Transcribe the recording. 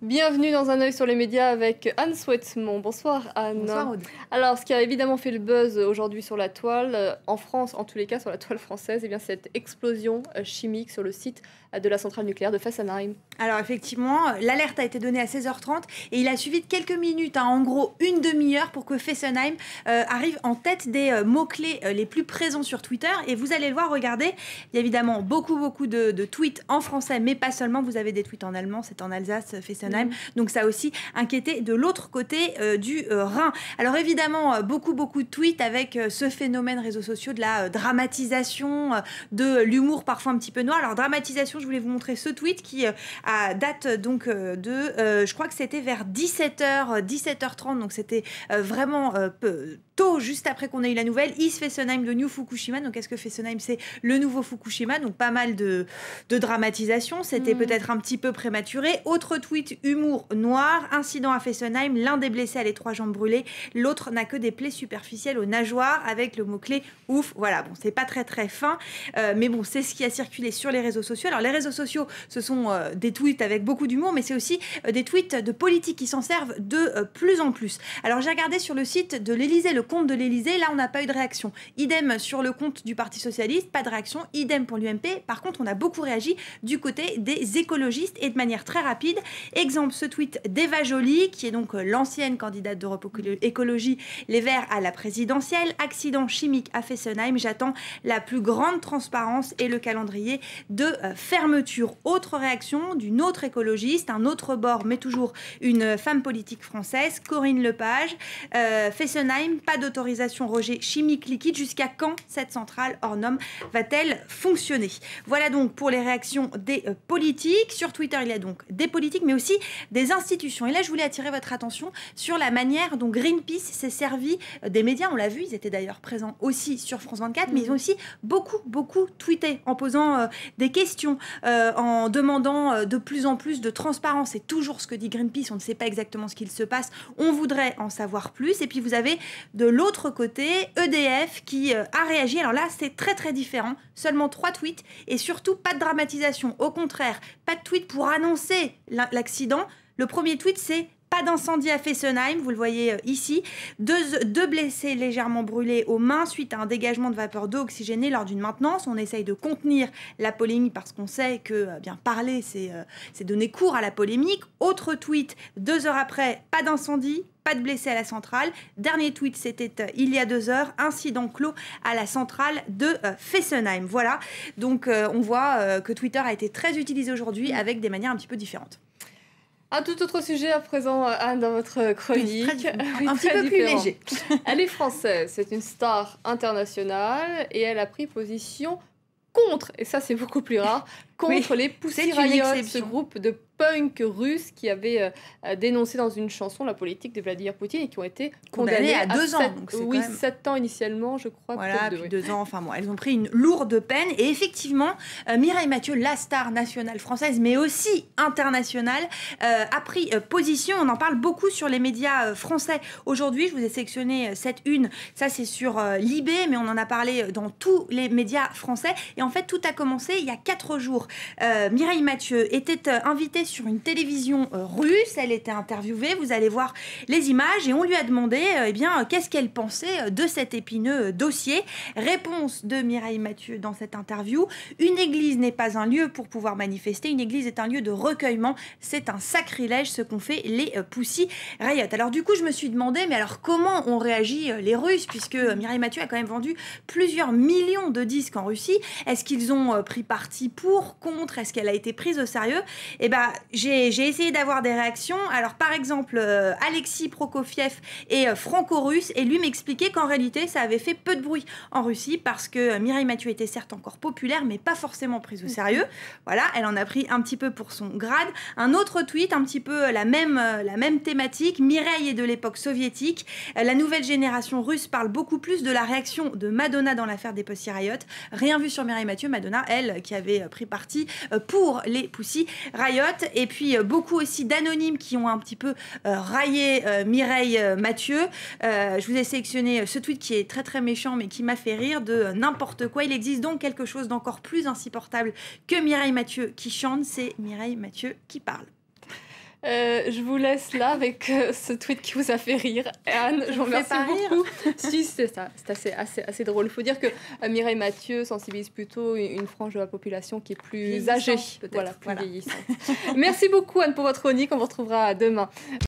Bienvenue dans Un œil sur les médias avec Anne Souhaitemont. Bonsoir Anne. Bonsoir Aude. Alors, ce qui a évidemment fait le buzz aujourd'hui sur la toile, en France, en tous les cas sur la toile française, eh bien, cette explosion chimique sur le site de la centrale nucléaire de Fessenheim. Alors effectivement, l'alerte a été donnée à 16h30 et il a suivi de quelques minutes, en gros une demi-heure, pour que Fessenheim arrive en tête des mots-clés les plus présents sur Twitter. Et vous allez le voir, regardez, il y a évidemment beaucoup de tweets en français, mais pas seulement, vous avez des tweets en allemand, c'est en Alsace, Fessenheim. Donc ça a aussi inquiété de l'autre côté du Rhin. Alors évidemment, beaucoup de tweets avec ce phénomène réseaux sociaux de la dramatisation, de l'humour parfois un petit peu noir. Alors dramatisation, je voulais vous montrer ce tweet qui date donc je crois que c'était vers 17h, 17h30, donc c'était vraiment tôt, juste après qu'on ait eu la nouvelle. Is Fessenheim le New Fukushima? Donc est-ce que Fessenheim c'est le nouveau Fukushima? Donc pas mal de dramatisation, c'était peut-être un petit peu prématuré. Autre tweet, humour noir, incident à Fessenheim, l'un des blessés a les 3 jambes brûlées, l'autre n'a que des plaies superficielles aux nageoires, avec le mot-clé ouf. Voilà, bon, c'est pas très fin, mais bon, c'est ce qui a circulé sur les réseaux sociaux. Alors les réseaux sociaux, ce sont des tweets avec beaucoup d'humour, mais c'est aussi des tweets de politiques qui s'en servent de plus en plus. Alors j'ai regardé sur le site de l'Élysée, le compte de l'Élysée, là on n'a pas eu de réaction. Idem sur le compte du Parti Socialiste, pas de réaction. Idem pour l'UMP. Par contre, on a beaucoup réagi du côté des écologistes et de manière très rapide. Exemple, ce tweet d'Eva Joly, qui est donc l'ancienne candidate d'Europe Écologie Les Verts à la présidentielle. Accident chimique à Fessenheim, j'attends la plus grande transparence et le calendrier de fermeture. Autre réaction d'une autre écologiste, un autre bord, mais toujours une femme politique française, Corinne Lepage. Fessenheim, pas d'autorisation rejet chimique liquide. Jusqu'à quand cette centrale hors norme va-t-elle fonctionner? Voilà donc pour les réactions des politiques. Sur Twitter, il y a donc des politiques, mais aussi des institutions. Et là, je voulais attirer votre attention sur la manière dont Greenpeace s'est servi des médias. On l'a vu, ils étaient d'ailleurs présents aussi sur France 24, mais ils ont aussi beaucoup tweeté en posant des questions, en demandant de plus en plus de transparence. C'est toujours ce que dit Greenpeace, on ne sait pas exactement ce qu'il se passe, on voudrait en savoir plus. Et puis vous avez de l'autre côté EDF qui a réagi. Alors là, c'est très différent, seulement 3 tweets et surtout pas de dramatisation. Au contraire, pas de tweet pour annoncer l'accident. Le premier tweet, c'est pas d'incendie à Fessenheim, vous le voyez ici. Deux blessés légèrement brûlés aux mains suite à un dégagement de vapeur d'eau oxygénée lors d'une maintenance. On essaye de contenir la polémique parce qu'on sait que bien parler, c'est donner cours à la polémique. Autre tweet, 2 heures après, pas d'incendie, pas de blessés à la centrale. Dernier tweet, c'était il y a 2 heures, incident clos à la centrale de Fessenheim. Voilà, donc on voit que Twitter a été très utilisé aujourd'hui avec des manières un petit peu différentes. Un tout autre sujet à présent, Anne, dans votre chronique. Oui, un petit peu plus léger. Elle est française, c'est une star internationale et elle a pris position contre, et ça c'est beaucoup plus rare, contre les Pussy Riot, ce groupe de punk russe qui avait dénoncé dans une chanson la politique de Vladimir Poutine et qui ont été condamnés à 2 ans. 7 ans initialement, je crois. Voilà, puis 2 ans, enfin bon, elles ont pris une lourde peine. Et effectivement, Mireille Mathieu, la star nationale française, mais aussi internationale, a pris position. On en parle beaucoup sur les médias français aujourd'hui. Je vous ai sélectionné cette une, ça c'est sur Libé, mais on en a parlé dans tous les médias français. Et en fait, tout a commencé il y a 4 jours. Mireille Mathieu était invitée sur une télévision russe, elle était interviewée, vous allez voir les images, et on lui a demandé qu'est-ce qu'elle pensait de cet épineux dossier. Réponse de Mireille Mathieu dans cette interview: une église n'est pas un lieu pour pouvoir manifester, une église est un lieu de recueillement, c'est un sacrilège ce qu'ont fait les Pussy Riot. Alors du coup, je me suis demandé, mais alors comment ont réagi les Russes, puisque Mireille Mathieu a quand même vendu plusieurs millions de disques en Russie. Est-ce qu'ils ont pris parti pour, contre? Est-ce qu'elle a été prise au sérieux? Et j'ai essayé d'avoir des réactions. Alors par exemple, Alexis Prokofiev est franco-russe et lui m'expliquait qu'en réalité ça avait fait peu de bruit en Russie parce que Mireille Mathieu était certes encore populaire mais pas forcément prise au sérieux. Voilà, elle en a pris un petit peu pour son grade. Un autre tweet, un petit peu la même thématique: Mireille est de l'époque soviétique. La nouvelle génération russe parle beaucoup plus de la réaction de Madonna dans l'affaire des Pussy Riot. Rien vu sur Mireille Mathieu, Madonna, elle, qui avait pris parti pour les Pussy Riot. Et puis beaucoup aussi d'anonymes qui ont un petit peu raillé Mireille Mathieu. Je vous ai sélectionné ce tweet qui est très méchant mais qui m'a fait rire, de n'importe quoi. Il existe donc quelque chose d'encore plus insupportable que Mireille Mathieu qui chante, c'est Mireille Mathieu qui parle. Je vous laisse là avec ce tweet qui vous a fait rire. Anne, je vous remercie beaucoup. Si, c'est ça, c'est assez drôle. Il faut dire que Mireille Mathieu sensibilise plutôt une frange de la population qui est plus âgée. Voilà, plus vieillissante. Merci beaucoup Anne pour votre chronique, on vous retrouvera demain.